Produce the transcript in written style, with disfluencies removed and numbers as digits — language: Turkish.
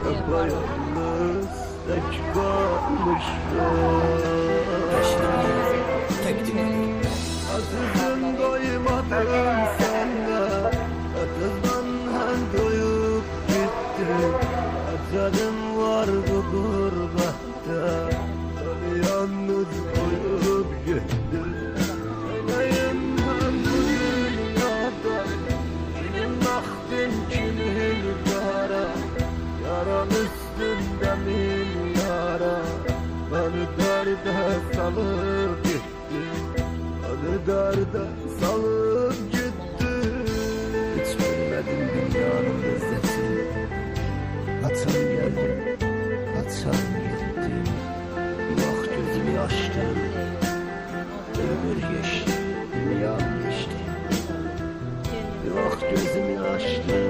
Yapayalnız tek kalmışım. Azizim doymadım sana, acıdan hem doyup gittim. Ecelim var bu gurbette, beni yalnız koyup gittin. Öleyim ben bu dünyada, kimin vaktin kimin kara. Yaram üstünde min yara, beni derde salıp gitti. Beni derde salıp gitti. Hiç bilmedim dünyanın lezzetini. Açan geldi, açan gitti. Bak gözümü açtım, ömür geçti, dünyam geçti. Bak gözümü açtım,